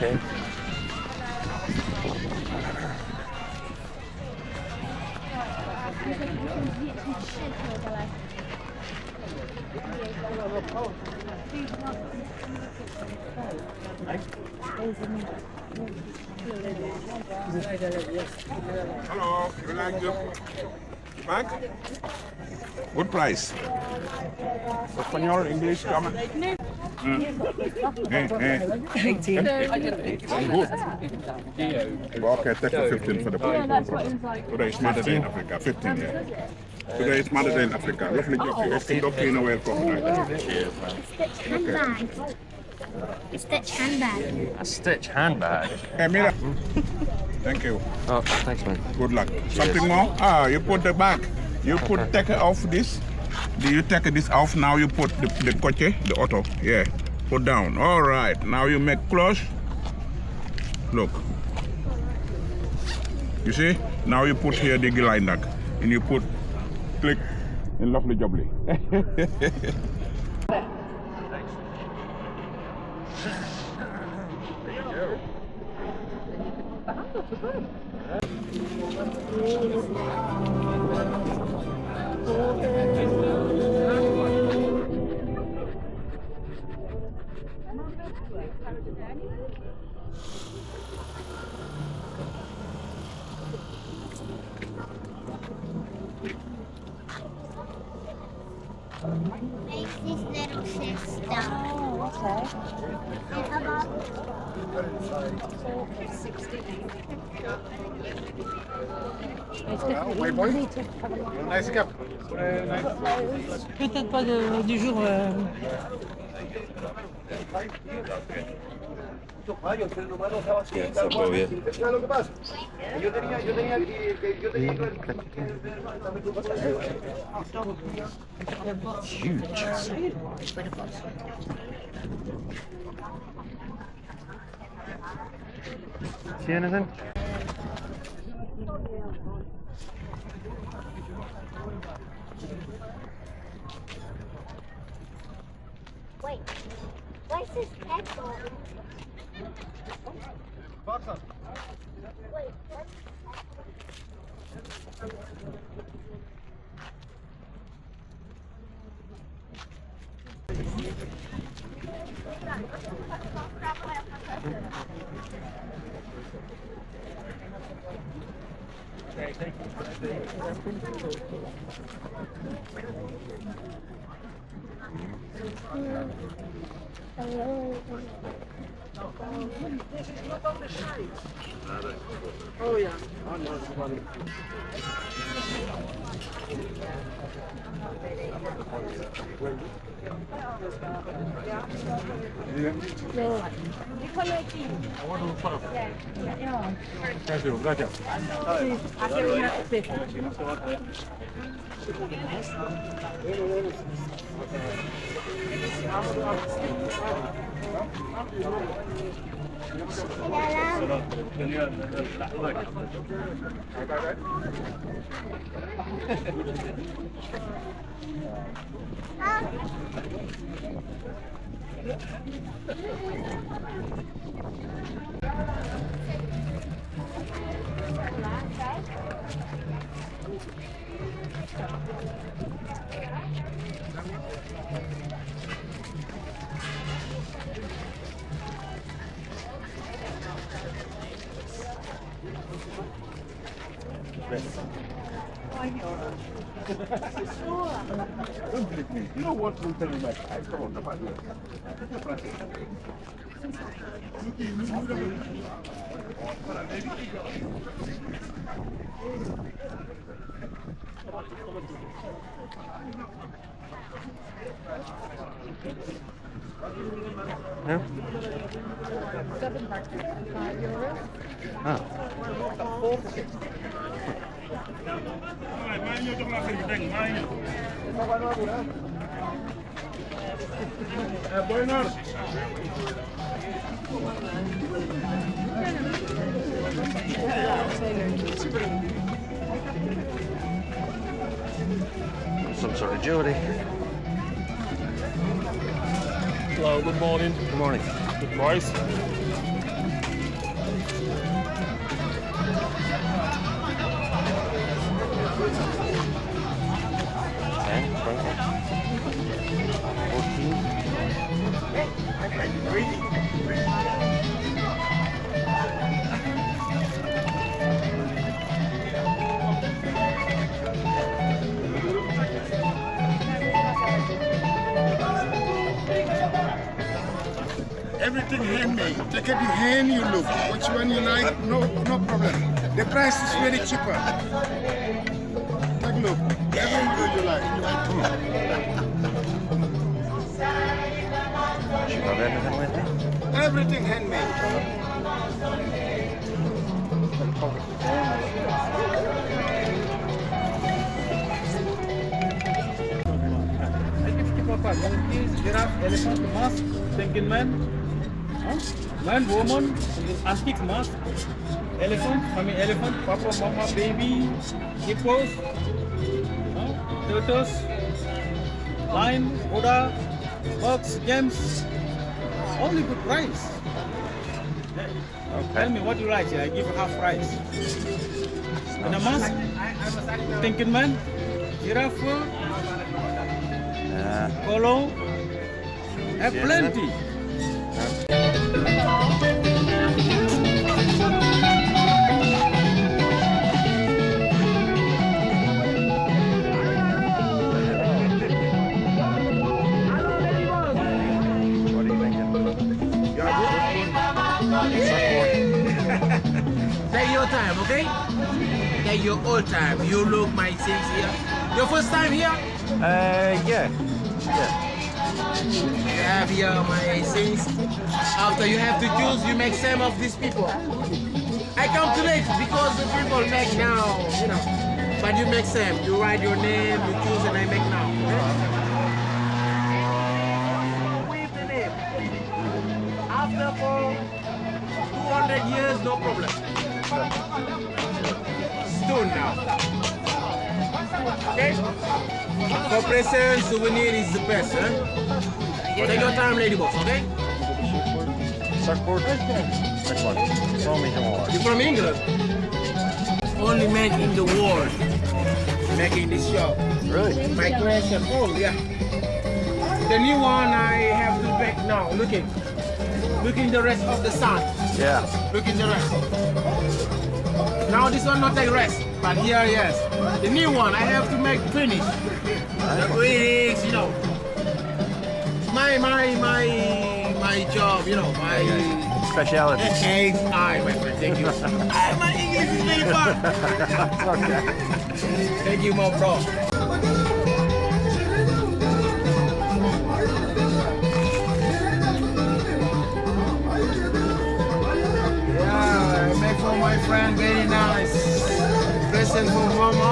Okay. Hello, you like the bag? Good price. Espanol, English, come on. Hey, hey. 18. Good. Well, okay, take the 15 for the bag. Today is Mother Day in Africa. 15, yeah. Today is Mother Day in Africa. Lovely jockey. If you don't pay no welcome. Cheers, man. A stitch handbag. A stitch handbag. Hey, Mira. Thank you. Oh, thanks, man. Good luck. Something more? Ah, you put the bag. You put take it off this. Do you take this off? Now you put the coche, the auto. Yeah. Put down. All right. Now you make close. Look. You see? Now you put here the gelindak. And you put click and lovely jubbly. Makes this little sister. Oh, okay. Peut-être pas du jour. Yeah, so well, yeah. Huge. See anything? Wait, where's this head going? Wait, what's Oh yeah. You know what will tell me my eyes? Come on, come on. Yeah? Ah. Some sort of jewelry. Hello, good morning. Good morning. Good price. Everything handmade. Take it in hand, you look. Which one you like, no problem. The price is very cheaper. Take a look. Every model you like. You got anything with you? Everything handmade. Giraffe, elephant, mask, penguin man, man, woman, antique mask, elephant, papa, mama, baby, hippos, turtles, lion, Buddha, bugs, gems, only good price. Tell me what you like, I give you half price. And a mask, penguin man, giraffe, Polo, have plenty. What are you thinking? Take your time, okay? Take your old time. You look my things here. Your first time here? Yeah. You have here my things. After you have to choose, you make some of these people. I come too late because the people make now, you know. But you make some. You write your name, you choose, and I make now. With the name. After for 200 years, no problem. Stone now. Okay? For present, souvenir is the best, huh? Take your time, ladybox, okay? Surfboard? Next one. From England. You're from England? Only man in the world making this shop. Really? My creation, all, yeah. The new one I have to make now, looking the rest of the sun. Yeah. Looking the rest. Now this one not take rest, but here, yes. The new one I have to make finish. The greetings, you know. My job, you know, my Speciality. my friend, thank you. My English is very fun. Okay. Thank you, my bro. Yeah, I make for my friend, very nice. Present for mama.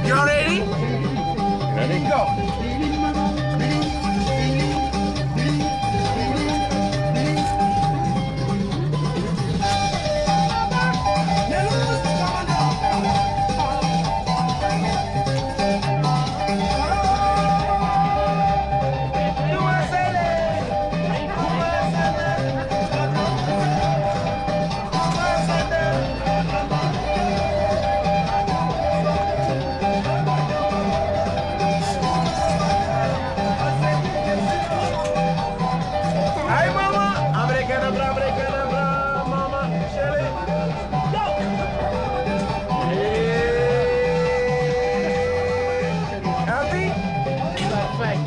You ready? Ready? Go. Hi, mama. Abracadabra, mama. Shelly. Go. Happy? Perfect.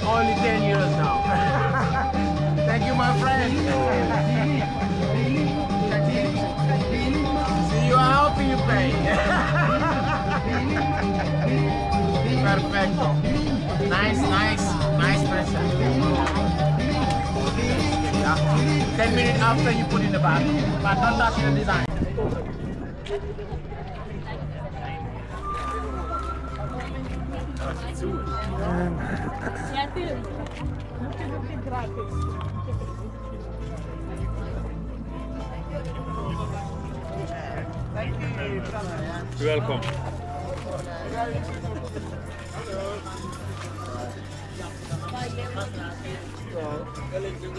Only 10 years now. Thank you, my friend. See, you are happy you pay. Perfecto. Nice person. Yeah. 10 minutes after you put in the bag, but don't touch the design. Welcome.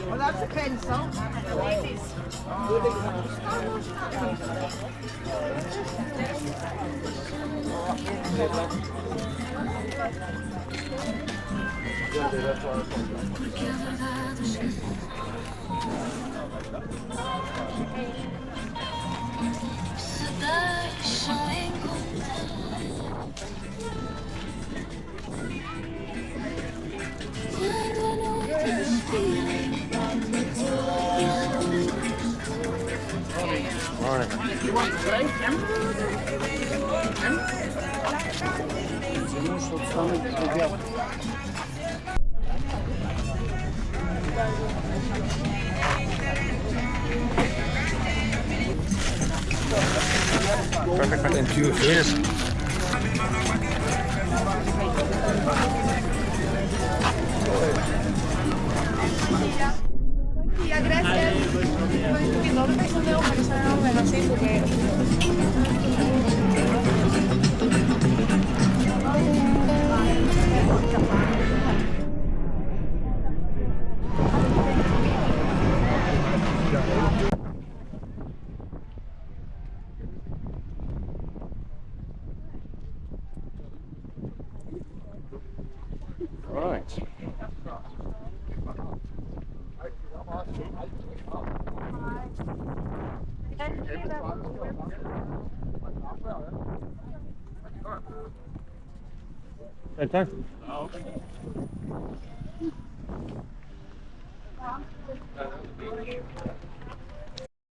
Well, that's a pencil. Perfect. Thank you. Cheers. Gracias. No me parece un dedo para que salga bueno, así porque... Right. Okay.